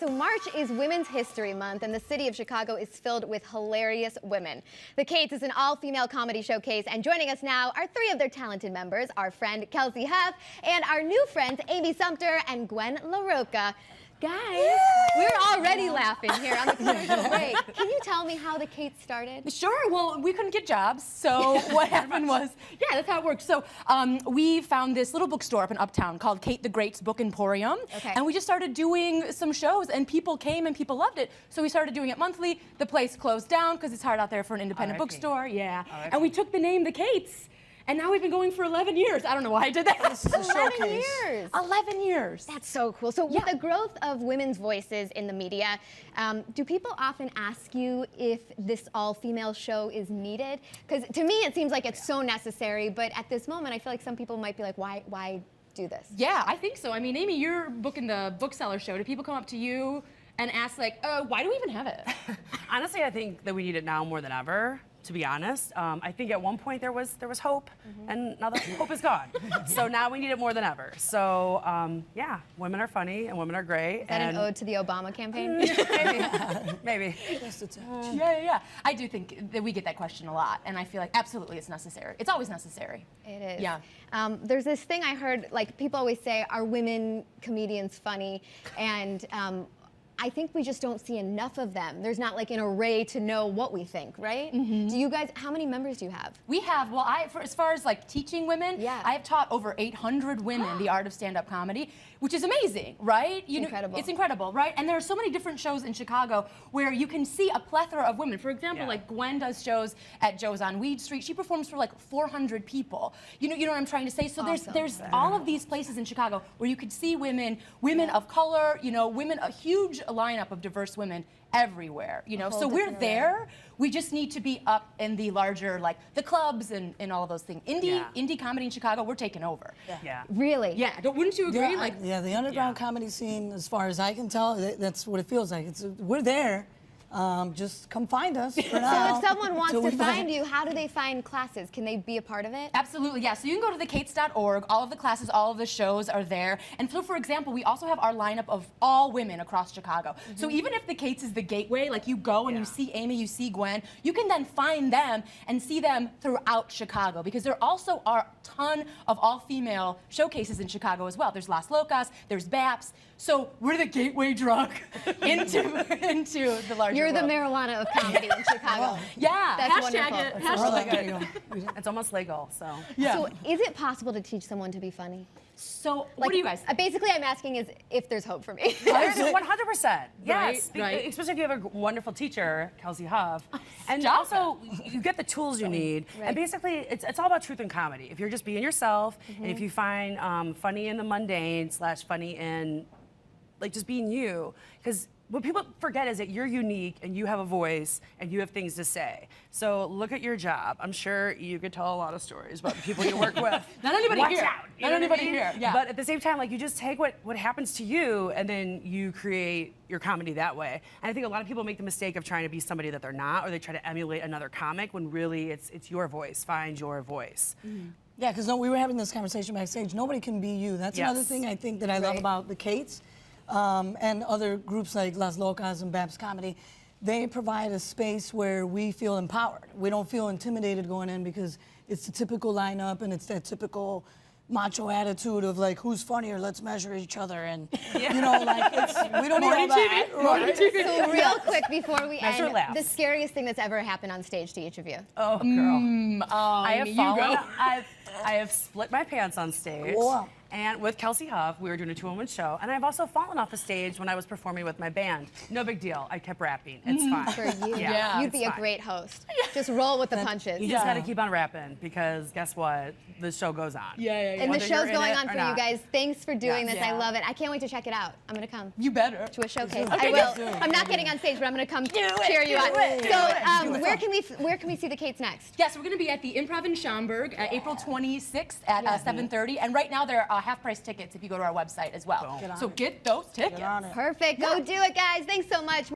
So March is Women's History Month, and the city of Chicago is filled with hilarious women. The Kates is an all-female comedy showcase, and joining us now are three of their talented members, our friend Kelsie Huff, and our new friends Amy Sumpter and Gwen Roka. Guys, we're already laughing here on the commercial break. Can you tell me how the Kates started? Sure. Well, we couldn't get jobs, so what happened was, yeah, that's how it works. So we found this little bookstore up in Uptown called Kate the Great's Book Emporium, and we just started doing some shows, and people came and people loved it. So we started doing it monthly. The place closed down because it's hard out there for an independent bookstore. Yeah, and we took the name the Kates. And now we've been going for 11 years. I don't know why I did that. This is a 11 years. 11 years. That's so cool. So with the growth of women's voices in the media, do people often ask you if this all-female show is needed? Because to me, it seems like it's so necessary, but at this moment, I feel like some people might be like, why do this? Yeah, I think so. I mean, Amy, you're booking the bookseller show. Do people come up to you and ask, like, why do we even have it? Honestly, I think that we need it now more than ever. To be honest, I think at one point there was hope, and now the hope is gone. So now we need it more than ever. So yeah, women are funny and women are great. Is that an ode to the Obama campaign? Maybe. Yeah. I do think that we get that question a lot, and I feel like absolutely it's necessary. It's always necessary. It is. Yeah. There's this thing I heard, like people always say, are women comedians funny? And I think we just don't see enough of them. There's not like an array to know what we think, right? Do you guys, how many members do you have? We have, well, as far as like teaching women, I have taught over 800 women the art of stand-up comedy, which is amazing, right? Incredible. It's incredible, right? And there are so many different shows in Chicago where you can see a plethora of women. For example, like Gwen does shows at Joe's on Weed Street. She performs for like 400 people. You know what I'm trying to say? So there's all of these places in Chicago where you could see women of color, women, a huge lineup of diverse women everywhere, so we're there. We just need to be up in the larger, like the clubs and all of those things. Indie comedy in Chicago, we're taking over. Really? Yeah, wouldn't you agree? The underground comedy scene, as far as I can tell, that's what it feels like. We're there. Just come find us for now. So if someone wants to find you, how do they find classes? Can they be a part of it? Absolutely, yeah. So you can go to thekates.org. All of the classes, all of the shows are there. And so, for example, we also have our lineup of all women across Chicago. So even if the Kates is the gateway, like you go and you see Amy, you see Gwen, you can then find them and see them throughout Chicago, because there also are a ton of all-female showcases in Chicago as well. There's Las Locas, there's BAPS. So we're the gateway drug into the larger You're the world. marijuana of comedy in Chicago. Yeah, That's hashtag wonderful. it. Hashtag it. It's almost legal. So So is it possible to teach someone to be funny? So what do you guys think? Basically, I'm asking is if there's hope for me. 100%. Yes. Right. Especially if you have a wonderful teacher, Kelsie Huff. And also, you get the tools you need. And basically, it's all about truth and comedy. If you're just being yourself, and if you find funny in the mundane / funny in like just being you, because what people forget is that you're unique and you have a voice and you have things to say. So look at your job. I'm sure you could tell a lot of stories about the people you work with. Not anybody Watch here. out, Not anybody here. Yeah. But at the same time, like you just take what happens to you and then you create your comedy that way. And I think a lot of people make the mistake of trying to be somebody that they're not, or they try to emulate another comic when really it's your voice. Find your voice. Yeah, because we were having this conversation backstage. Nobody can be you. That's another thing I think that I love about the Kates. And other groups like Las Locas and Babs Comedy, they provide a space where we feel empowered. We don't feel intimidated going in because it's the typical lineup and it's that typical macho attitude of like, who's funnier, let's measure each other, and we don't need all that. Right? So real quick before we Measure end, laughs. the scariest thing that's ever happened on stage to each of you? Oh, girl. I have you fallen. go. I have split my pants on stage. Wow. And with Kelsie Huff, we were doing a 2-woman show. And I've also fallen off the stage when I was performing with my band. No big deal. I kept rapping. It's fine. For you, Yeah, you'd it's be a fine. great host. Just roll with the punches. You just got to keep on rapping because guess what? The show goes on. And the Whether show's you're in going it on or for you not. guys. Thanks for doing this. I Yeah. love it. I can't wait to check it out. I'm gonna come You better. to a showcase. Okay, I will. I'm not getting on stage, but I'm gonna come cheer you on. So where can we see the Kates next? Yes, we're going to be at the Improv in Schaumburg April 26th at 7:30, and right now there are half-price tickets if you go to our website as well. So get those tickets. Get on it. Perfect. Go do it, guys. Thanks so much.